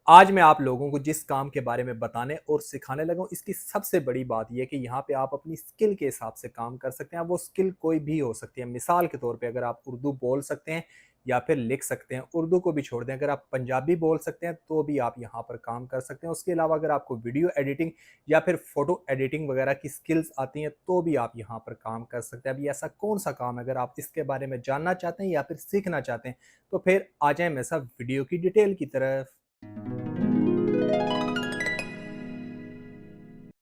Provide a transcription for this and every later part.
आज मैं आप लोगों को जिस काम के बारे में बताने और सिखाने लगा हूँ, इसकी सबसे बड़ी बात ये है कि यहाँ पे आप अपनी स्किल के हिसाब से काम कर सकते हैं। अब वो स्किल कोई भी हो सकती है। मिसाल के तौर पे अगर आप उर्दू बोल सकते हैं या फिर लिख सकते हैं, उर्दू को भी छोड़ दें, अगर आप पंजाबी बोल सकते हैं तो भी आप यहाँ पर काम कर सकते हैं। उसके अलावा अगर आपको वीडियो एडिटिंग या फिर फ़ोटो एडिटिंग वगैरह की स्किल्स आती हैं तो भी आप यहाँ पर काम कर सकते हैं। अभी ऐसा कौन-सा काम है, अगर आप इसके बारे में जानना चाहते हैं या फिर सीखना चाहते हैं, तो फिर आ जाएँ मेरे साथ वीडियो की डिटेल की तरफ।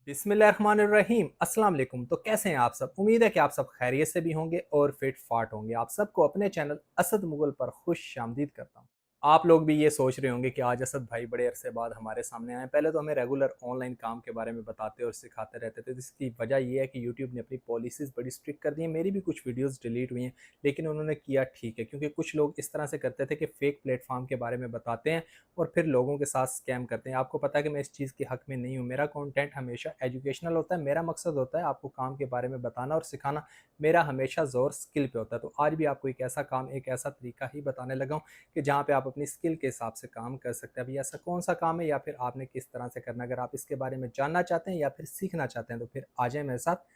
बिस्मिल्लाहिर्रहमानिर्रहीम, अस्सलाम वालेकुम। तो कैसे हैं आप सब? उम्मीद है कि आप सब खैरियत से भी होंगे और फिट फाट होंगे। आप सबको अपने चैनल असद मुगल पर खुशामदीद करता हूँ। आप लोग भी ये सोच रहे होंगे कि आज असद भाई बड़े अरसे बाद हमारे सामने आए। पहले तो हमें रेगुलर ऑनलाइन काम के बारे में बताते और सिखाते रहते थे। इसकी वजह ये है कि यूट्यूब ने अपनी पॉलिसीज़ बड़ी स्ट्रिक्ट कर दी हैं। मेरी भी कुछ वीडियोज़ डिलीट हुई हैं, लेकिन उन्होंने किया ठीक है, क्योंकि कुछ लोग इस तरह से करते थे कि फ़ेक प्लेटफ़ॉर्म के बारे में बताते हैं और फिर लोगों के साथ स्कैम करते हैं। आपको पता है कि मैं इस चीज़ के हक में नहीं हूँ। मेरा कंटेंट हमेशा एजुकेशनल होता है। मेरा मकसद होता है आपको काम के बारे में बताना और सिखाना। मेरा हमेशा ज़ोर स्किल पे होता है। तो आज भी आपको एक ऐसा काम, एक ऐसा तरीका ही बताने लगा हूँ कि जहाँ पे आप अपनी स्किल के हिसाब से काम कर सकते हैं। अभी ऐसा कौन-सा काम है या फिर आपने किस तरह से करना है? अगर आप इसके बारे में जानना चाहते हैं या फिर सीखना चाहते हैं तो फिर आ जाएँ मेरे साथ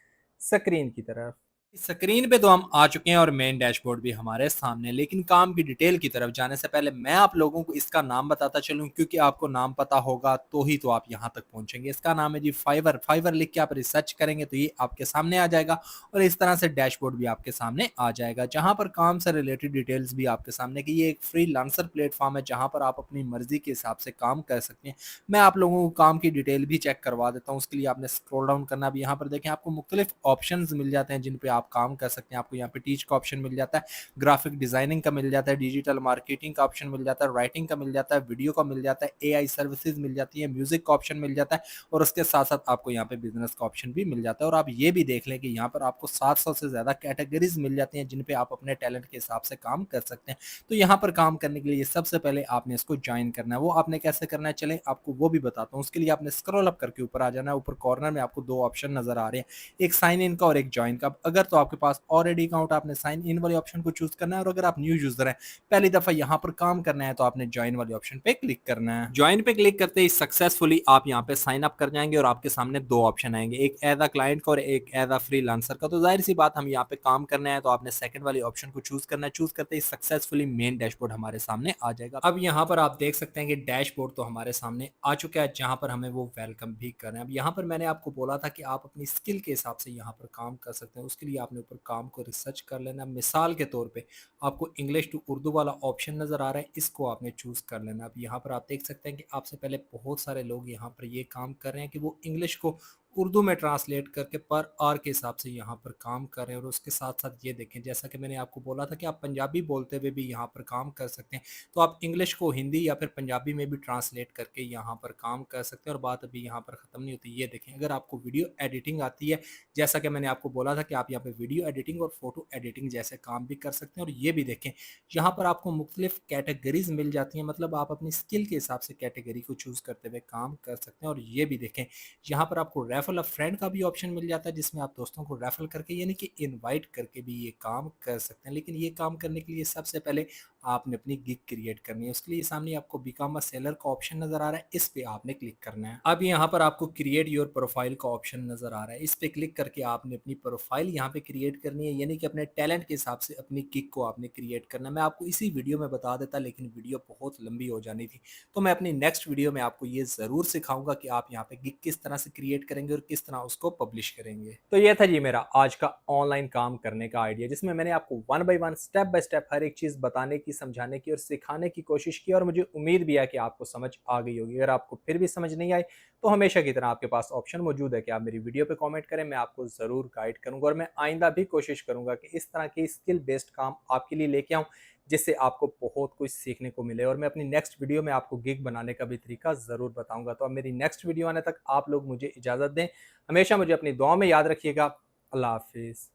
स्क्रीन की तरफ। स्क्रीन पे तो हम आ चुके हैं और मेन डैशबोर्ड भी हमारे सामने है, लेकिन काम की डिटेल की तरफ जाने से पहले मैं आप लोगों को इसका नाम बताता चलूं, क्योंकि आपको नाम पता होगा तो ही तो आप यहां तक पहुंचेंगे। इसका नाम है जी फाइवर। फाइवर लिख के आप रिसर्च करेंगे तो ये आपके सामने आ जाएगा और इस तरह से डैशबोर्ड भी आपके सामने आ जाएगा, जहां पर काम से रिलेटेड डिटेल्स भी आपके सामने कि ये एक फ्री लांसर प्लेटफॉर्म है जहां पर आप अपनी मर्जी के हिसाब से काम कर सकते हैं। मैं आप लोगों को काम की डिटेल भी चेक करवा देता हूँ। उसके लिए आपने स्क्रॉल डाउन करना। भी यहाँ पर देखें, आपको मुख्तलिफ ऑप्शंस मिल जाते हैं जिन पे आप काम कर सकते हैं। आपको यहाँ पे टीच का ऑप्शन मिल जाता है, ग्राफिक डिजाइनिंग का मिल जाता है, डिजिटल मार्केटिंग का ऑप्शन मिल जाता है, राइटिंग का मिल जाता है, वीडियो का मिल जाता है, एआई सर्विसेज मिल जाती है, म्यूजिक का ऑप्शन मिल जाता है और उसके साथ साथ आपको यहाँ पे बिजनेस का ऑप्शन भी मिल जाता है। और आप ये भी देख लें कि यहाँ पर आपको 700 से ज्यादा कैटेगरीज मिल जाती हैं जिन पे आप अपने टैलेंट के हिसाब से काम कर सकते हैं। तो यहाँ पर काम करने के लिए सबसे पहले आपने इसको ज्वाइन करना है। वो आपने कैसे करना है, चले आपको वो भी बताता हूँ। उसके लिए आपने स्क्रॉल अप करके ऊपर आ जाना है। ऊपर कॉर्नर में आपको दो ऑप्शन नजर आ रहे हैं, एक साइन इन का और एक ज्वाइन का। अगर तो आपके पास ऑलरेडी अकाउंट, आपने साइन इन वाले ऑप्शन को चूज करना है, और अगर आप न्यू यूजर हैं, पहली दफा यहाँ पर काम करना है, तो आपने ज्वाइन वाले ऑप्शन पे क्लिक करना है। ज्वाइन पे क्लिक करते ही सक्सेसफुली आप यहाँ पे साइन अप कर जाएंगे और आपके सामने दो ऑप्शन आएंगे, एक एज अ क्लाइंट का और एक एज अ फ्रीलांसर का। तो जाहिर सी बात, हम यहाँ पे काम करना है तो आपने सेकंड वाले ऑप्शन को चूज करना है। चूज करते ही सक्सेसफुली मेन डैशबोर्ड हमारे सामने आ जाएगा। अब यहाँ पर आप देख सकते हैं कि डैशबोर्ड तो हमारे सामने आ चुका है, जहाँ पर हमें वो वेलकम भी करना है। अब यहाँ पर मैंने आपको बोला था कि आप अपनी स्किल के हिसाब से यहाँ पर काम कर सकते हैं। उसके लिए आपने ऊपर काम को रिसर्च कर लेना। मिसाल के तौर पे आपको इंग्लिश टू उर्दू वाला ऑप्शन नज़र आ रहा है, इसको आपने चूज़ कर लेना। अब यहाँ पर आप देख सकते हैं कि आपसे पहले बहुत सारे लोग यहाँ पर ये काम कर रहे हैं कि वो इंग्लिश को उर्दू में ट्रांसलेट करके पर आवर के हिसाब से यहाँ पर काम कर रहे हैं। और उसके साथ साथ ये देखें, जैसा कि मैंने आपको बोला था कि आप पंजाबी बोलते हुए भी यहाँ पर काम कर सकते हैं, तो आप इंग्लिश को हिंदी या फिर पंजाबी में भी ट्रांसलेट करके यहाँ पर काम कर सकते हैं। और बात अभी यहाँ पर ख़त्म नहीं होती। ये देखें, अगर आपको वीडियो एडिटिंग आती है, जैसा कि मैंने आपको बोला था कि आप यहाँ पे वीडियो एडिटिंग और फोटो एडिटिंग जैसे काम भी कर सकते हैं। और ये भी देखें, यहाँ पर आपको मुख्तलिफ कैटेगरीज मिल जाती हैं, मतलब आप अपनी स्किल के हिसाब से कैटेगरी को चूज़ करते हुए काम कर सकते हैं। और ये भी देखें, यहाँ पर आपको रेफल अ फ्रेंड का भी ऑप्शन मिल जाता है, जिसमें आप दोस्तों को रेफल करके यानी कि इनवाइट करके भी ये काम कर सकते हैं। लेकिन ये काम करने के लिए सबसे पहले आपने अपनी गिग क्रिएट करनी है। उसके लिए सामने आपको बिकम अ सेलर का ऑप्शन नजर आ रहा है, इस पे आपने क्लिक करना है। अब यहाँ पर आपको क्रिएट योर प्रोफाइल का ऑप्शन नजर आ रहा है, इस पे क्लिक करके आपने अपनी प्रोफाइल यहाँ पे क्रिएट करनी है, यानी कि अपने टैलेंट के हिसाब से अपनी गिग को आपने क्रिएट करना है। मैं आपको इसी वीडियो में बता देता, लेकिन वीडियो बहुत लंबी हो जानी थी, तो मैं अपनी नेक्स्ट वीडियो में आपको ये जरूर सिखाऊंगा कि आप यहाँ पे गिग किस तरह से क्रिएट करेंगे और किस तरह उसको पब्लिश करेंगे। तो ये था जी मेरा आज का ऑनलाइन काम करने का आइडिया, जिसमें मैंने आपको one by one, step by step हर एक चीज बताने की, समझाने की और सिखाने की कोशिश की। और मुझे उम्मीद भी है कि आपको समझ आ गई होगी। अगर आपको फिर भी समझ नहीं आई तो हमेशा की तरह आपके पास ऑप्शन मौजूद है कि आप मेरी वीडियो पे कमेंट करें, मैं आपको ज़रूर गाइड करूंगा। और मैं आइंदा भी कोशिश करूंगा कि इस तरह की स्किल बेस्ड काम आपके लिए लेके आऊँ, जिससे आपको बहुत कुछ सीखने को मिले। और मैं अपनी नेक्स्ट वीडियो में आपको गिग बनाने का भी तरीका ज़रूर बताऊंगा। तो अब मेरी नेक्स्ट वीडियो आने तक आप लोग मुझे इजाज़त दें। हमेशा मुझे अपनी दुआ में याद रखिएगा। अल्लाह हाफिज़।